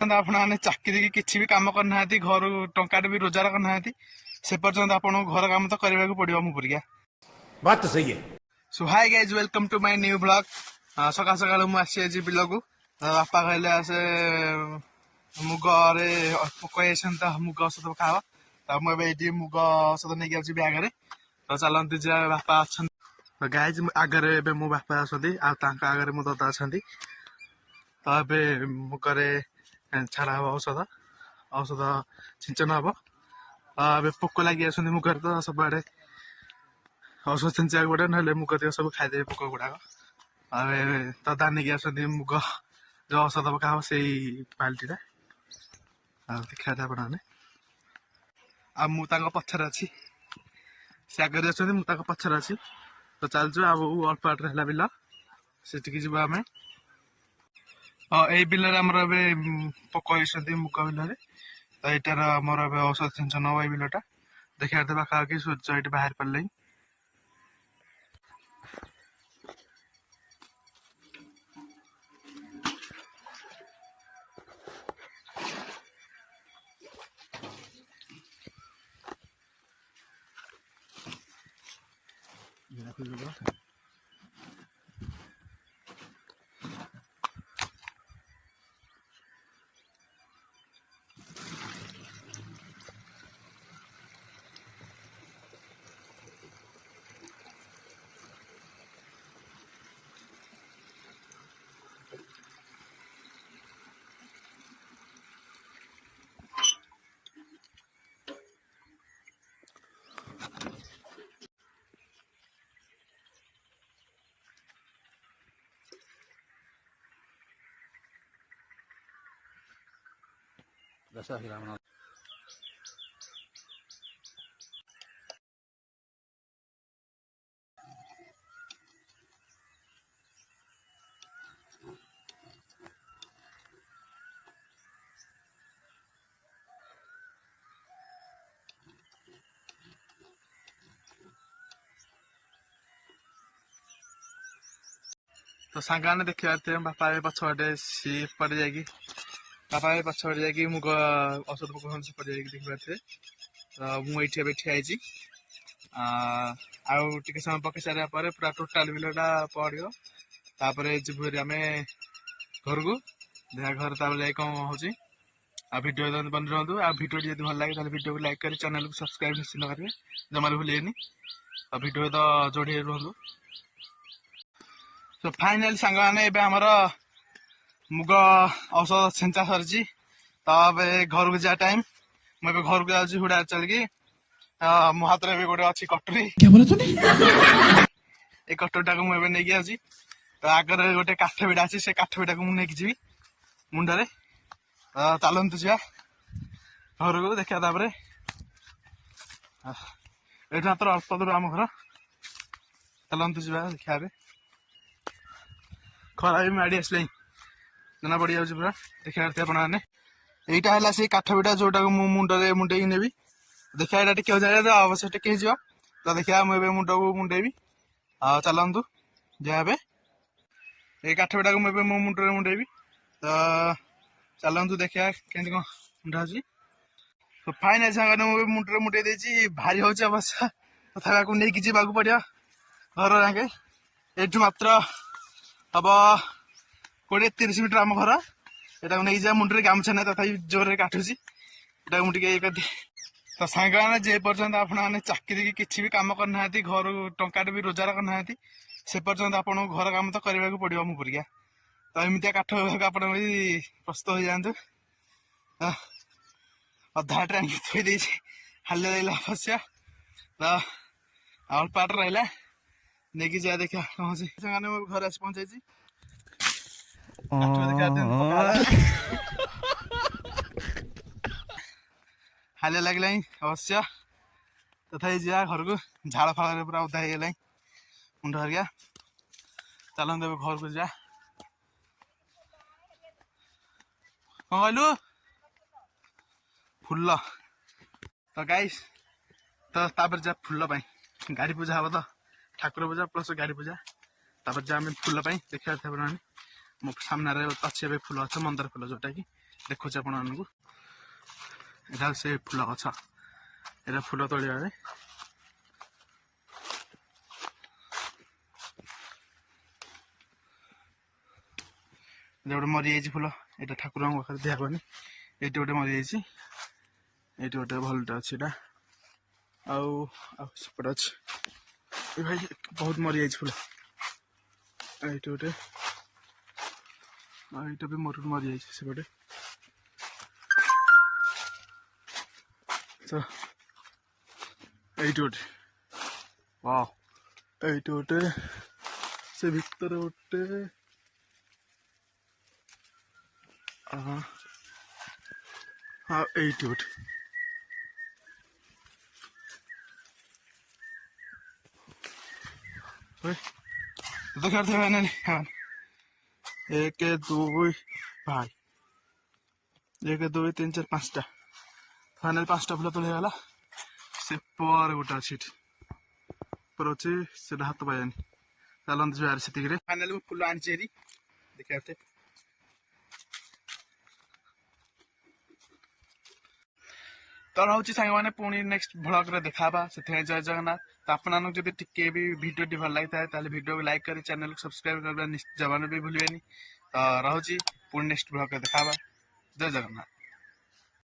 आपने चाकरी किसी भी कम करना घर टंका भी रोजगार करना से पर्यंत आप घर काम तो करने को पड़ो मु परिया बात तो सही है। So hi guys welcome to my new blog. सका सका मुझे बिल को बापा कहले आसे मुग पोक मुग औषध पकाव तो मुझे मुग औषध नहीं आसी ब्यागे तो चलती जा बापा अच्छा गाइज आगे मो बापा आगे मो दादा अच्छा तो ये मुगरे छाड़ा हम औषध औषध सिंचन हम ए पोक लगी आस मुगर तो सब आड़े औषध सिंचा पड़े ना मुग दिव सब खाईदे पोक गुड़ाक दादा नहीं आस मुग जो औषध पका हम से बाल्टीटा देखा आपने पचर अच्छी से आगे अच्छे मुझे पचर अच्छी तो चलचु अब अल्प बाटर है बिल से जीव आम यही बिल पोक मुग बिल तो यार मोर औषध सिंचन हम ये बिलटा देखा पाखापाखि सूर्य ये बाहर पड़े तो सांग ने देखा बापा पछपटे सी पड़े जाकि बापा पछपटे जाकि मुग औषध पकाउन से पड़े जाकि देखा तो मुझे ठियाई आउ समय पकई सारा पूरा टोटाल बिलटा पड़ो तापर जीव आम घर को देखा घर तापर कौन हो भिडियो बन रुँ भिडियो जब भल लगे भिडियो को लाइक कर चैनल को सब्सक्राइब निश्चित करेंगे जमा भूलेनि भिडियो तो जोड़े रुँ तो फाइनाली सांग मैंने आमर मुग औषध छिंचा सरी तो घर को जा टाइम मुझे घर को जाऊँ हुड़ा चलिकी मो हाथ में गोटे अच्छी कटोरी ए कटोरीटा को मुझे नहीं जाऊँ तो आगे गोटे काठ बिड़ा अच्छी से काठ बिड़ा को मुझे जी मुंडे चलतु जा घर को देखा ये मात्र अल्प दूर आम घर चलतु जा देखा खरा भी माड़ी आसला जना पड़ जाऊँ पूरा देखा आपने यहीटा है से काठ बिटा जोटा मुंडे मुंडे नेबी देखा यहाँ टे अवश्य टेक तो देखा मुझे मुंड को मुंडेबी चलतु जहाँ ये काठ बिटा को मुझे मो मुंडे मुंडेबी तो चलतु देखा केमती कौन मुंडा तो फाइनाल सांग मुझे मुंडे मुंडे देती भारी हो अवश्य तथा नहीं जावाक पड़ा घर जाके ये मात्र हम 20-30 मीटर आम घर यहाँ नहीं जा मुंडे गामछा ना तथा जोर काटुची मुझे तो सांग मैंने जे पर्यंत आपने चाकरी किसी भी कम करना घर टंका भी रोजगार करना से पर्यंत आप घर काम तो करने को पड़ो मु परिया तो एमती काठ आप प्रस्तुत हो जातु अधा ट्रेन थोड़ी दे हाल अवश्य तो अल्प बाट रहा नहीं जा देखा कौन घर आस पहुंचाई हाल लगे अवश्य तथा जा घर को झाड़ फाड़ पूरा उदा हो मुंड हरिया चलते घर को जा कौन कहलु फुल तो गाइस तो जा फुल गाड़ी पूजा हम तो ठाकुर पूजा प्लस गाड़ी पूजा तापर जा फुल देखा मो सामने अच्छे फुल अच्छे मंदार फुल जोटा कि देखुच आपण मानू एटा से फूल गछ एटा फूल तोड़िया गोटे मरी जाइए फूल यहाँ ठाकुर पाखे दिहबनी ये गोटे मरी जाइए ये गोटे भलटा अच्छे आउट अच्छे भाई बहुत मरी जाइए फूल ये गोटे यहाँ भी मोर मरी जाइए सेपटे तो ये गोटे वाह ये गोटे से भितर गोटे हाँ एट गोटे देखा हाँ 1 2 भाई 1 2 3 4 5टा फाइनाल 5टा फुल तोड़गला से पर गोटे अच्छी पर अच्छे से हाथ पाइबानी चलते जो से फाइनाल फुल आनी देखा तो रोचे सांग मैंने पुणी नेक्स्ट ब्लॉग रे देखा से जय जगन्नाथ तो आपन जब टिके भी वीडियो भल लगी था वीडियो को लाइक कर चैनल को सब्सक्राइब करना जमाने भी भूलिए तो रोचे पुणी नेक्स्ट ब्लॉग रे देखा जय जगन्नाथ।